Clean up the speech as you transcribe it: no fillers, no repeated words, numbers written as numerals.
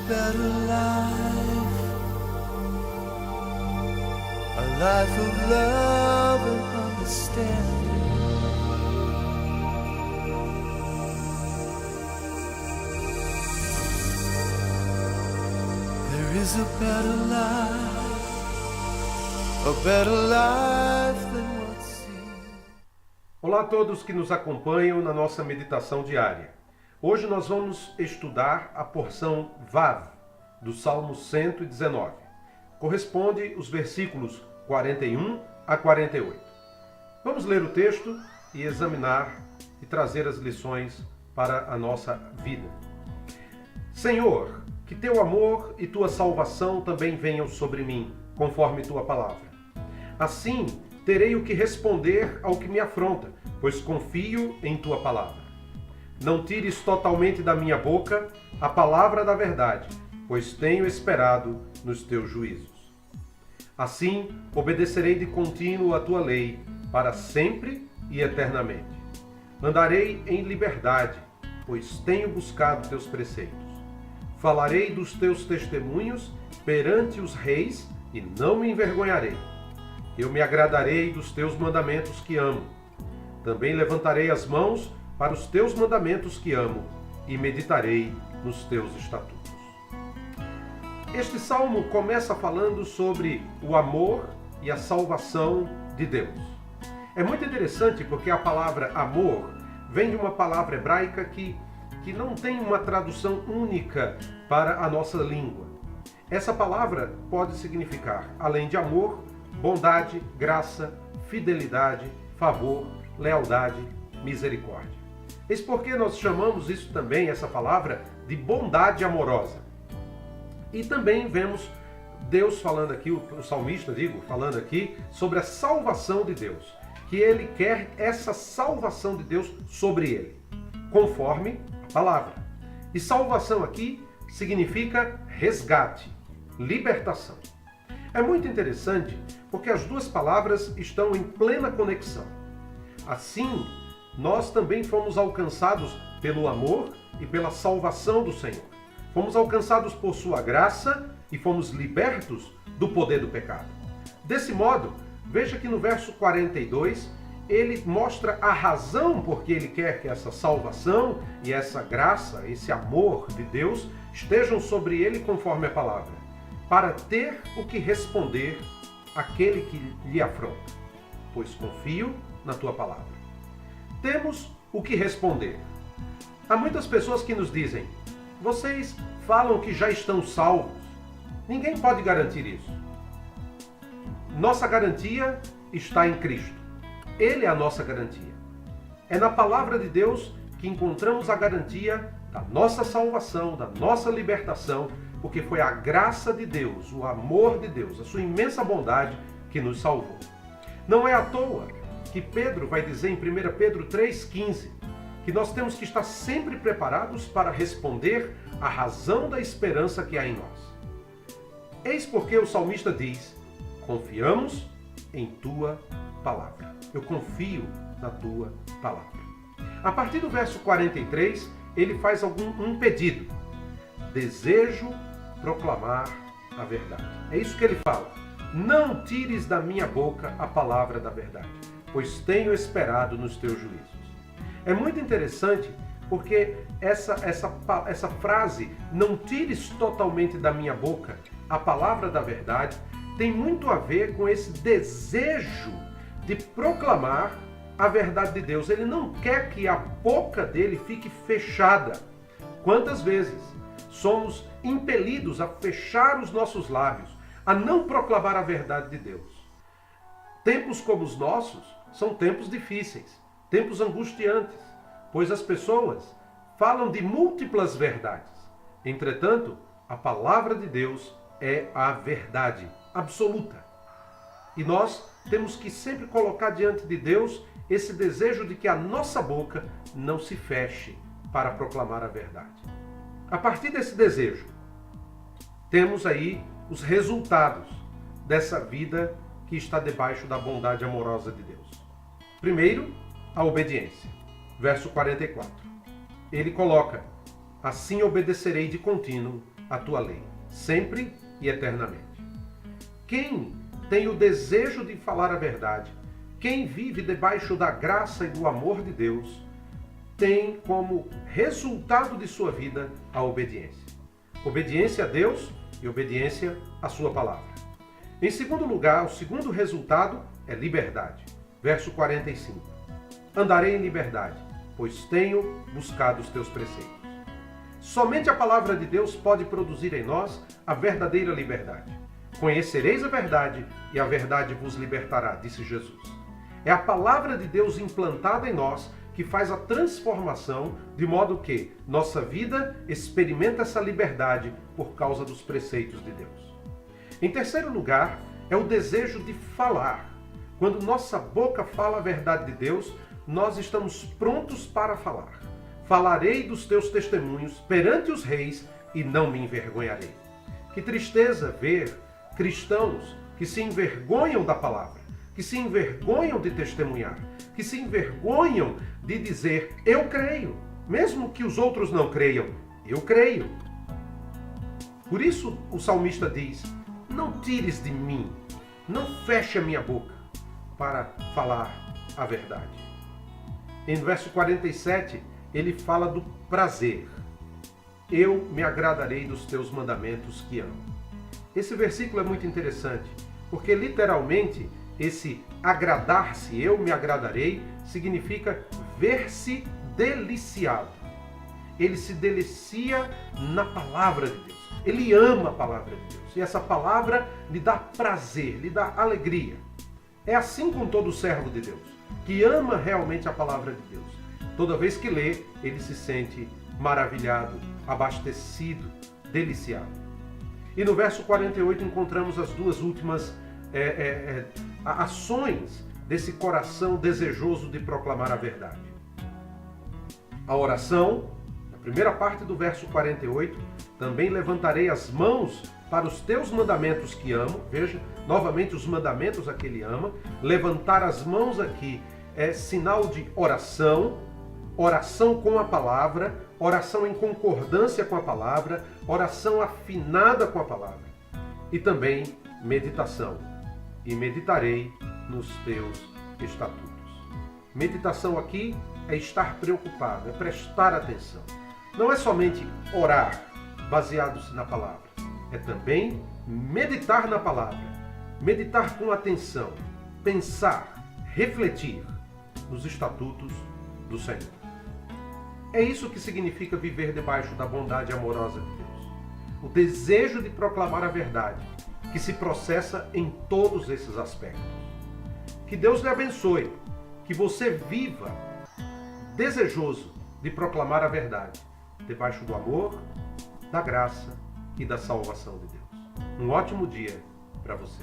better life, a life of love and understanding. There is a better life than what's seen. Olá a todos que nos acompanham na nossa meditação diária. Hoje nós vamos estudar a porção Vav, do Salmo 119. Corresponde os versículos 41 a 48. Vamos ler o texto e examinar e trazer as lições para a nossa vida. Senhor, que teu amor e tua salvação também venham sobre mim, conforme tua palavra. Assim, terei o que responder ao que me afronta, pois confio em tua palavra. Não tires totalmente da minha boca a palavra da verdade, pois tenho esperado nos teus juízos. Assim, obedecerei de contínuo a tua lei, para sempre e eternamente. Andarei em liberdade, pois tenho buscado teus preceitos. Falarei dos teus testemunhos perante os reis e não me envergonharei. Eu me agradarei dos teus mandamentos que amo. Também levantarei as mãos para os teus mandamentos que amo e meditarei nos teus estatutos. Este salmo começa falando sobre o amor e a salvação de Deus. É muito interessante porque a palavra amor vem de uma palavra hebraica que não tem uma tradução única para a nossa língua. Essa palavra pode significar, além de amor, bondade, graça, fidelidade, favor, lealdade, misericórdia. Eis porque nós chamamos isso também, essa palavra, de bondade amorosa. E também vemos Deus falando aqui, o salmista, falando aqui sobre a salvação de Deus, que ele quer essa salvação de Deus sobre ele, conforme a palavra. E salvação aqui significa resgate, libertação. É muito interessante porque as duas palavras estão em plena conexão. Assim, nós também fomos alcançados pelo amor e pela salvação do Senhor. Fomos alcançados por sua graça e fomos libertos do poder do pecado. Desse modo, veja que no verso 42, ele mostra a razão por que ele quer que essa salvação e essa graça, esse amor de Deus estejam sobre ele conforme a palavra, para ter o que responder àquele que lhe afronta, pois confio na tua palavra. Temos o que responder. Há muitas pessoas que nos dizem: vocês falam que já estão salvos. Ninguém pode garantir isso. Nossa garantia está em Cristo. Ele é a nossa garantia. É na palavra de Deus que encontramos a garantia da nossa salvação, da nossa libertação, porque foi a graça de Deus, o amor de Deus, a sua imensa bondade que nos salvou. Não é à toa que Pedro vai dizer em 1 Pedro 3,15 que nós temos que estar sempre preparados para responder à razão da esperança que há em nós. Eis porque o salmista diz: confiamos em tua palavra. Eu confio na tua palavra. A partir do verso 43, ele faz um pedido. Desejo proclamar a verdade. É isso que ele fala. Não tires da minha boca a palavra da verdade, pois tenho esperado nos teus juízos. É muito interessante porque essa frase, não tires totalmente da minha boca a palavra da verdade, tem muito a ver com esse desejo de proclamar a verdade de Deus. Ele não quer que a boca dele fique fechada. Quantas vezes somos impelidos a fechar os nossos lábios, a não proclamar a verdade de Deus? Tempos como os nossos são tempos difíceis, tempos angustiantes, pois as pessoas falam de múltiplas verdades. Entretanto, a palavra de Deus é a verdade absoluta. E nós temos que sempre colocar diante de Deus esse desejo de que a nossa boca não se feche para proclamar a verdade. A partir desse desejo, temos aí os resultados dessa vida que está debaixo da bondade amorosa de Deus. Primeiro, a obediência. Verso 44. Ele coloca: assim obedecerei de contínuo a tua lei, sempre e eternamente. Quem tem o desejo de falar a verdade, quem vive debaixo da graça e do amor de Deus, tem como resultado de sua vida a obediência. Obediência a Deus e obediência à sua palavra. Em segundo lugar, o segundo resultado é liberdade. Verso 45. Andarei em liberdade, pois tenho buscado os teus preceitos. Somente a palavra de Deus pode produzir em nós a verdadeira liberdade. Conhecereis a verdade e a verdade vos libertará, disse Jesus. É a palavra de Deus implantada em nós que faz a transformação de modo que nossa vida experimenta essa liberdade por causa dos preceitos de Deus. Em terceiro lugar, é o desejo de falar. Quando nossa boca fala a verdade de Deus, nós estamos prontos para falar. Falarei dos teus testemunhos perante os reis e não me envergonharei. Que tristeza ver cristãos que se envergonham da palavra, que se envergonham de testemunhar, que se envergonham de dizer, eu creio, mesmo que os outros não creiam, eu creio. Por isso o salmista diz, não tires de mim, não feche a minha boca para falar a verdade. Em verso 47, ele fala do prazer. Eu me agradarei dos teus mandamentos que amo. Esse versículo é muito interessante, porque literalmente esse agradar-se, eu me agradarei, significa ver-se deliciado. Ele se delicia na palavra de Deus. Ele ama a palavra de Deus. E essa palavra lhe dá prazer, lhe dá alegria. É assim com todo servo de Deus, que ama realmente a palavra de Deus. Toda vez que lê, ele se sente maravilhado, abastecido, deliciado. E no verso 48 encontramos as duas últimas ações desse coração desejoso de proclamar a verdade. A oração, na primeira parte do verso 48, também levantarei as mãos para os teus mandamentos que amo. Veja, novamente os mandamentos a que ele ama. Levantar as mãos aqui é sinal de oração, oração com a palavra, oração em concordância com a palavra, oração afinada com a palavra. E também meditação. E meditarei nos teus estatutos. Meditação aqui é estar preocupado, é prestar atenção. Não é somente orar baseados na palavra, é também meditar na palavra, meditar com atenção, pensar, refletir nos estatutos do Senhor. É isso que significa viver debaixo da bondade amorosa de Deus. O desejo de proclamar a verdade, que se processa em todos esses aspectos. Que Deus lhe abençoe, que você viva desejoso de proclamar a verdade, debaixo do amor, da graça e da salvação de Deus. Um ótimo dia para você.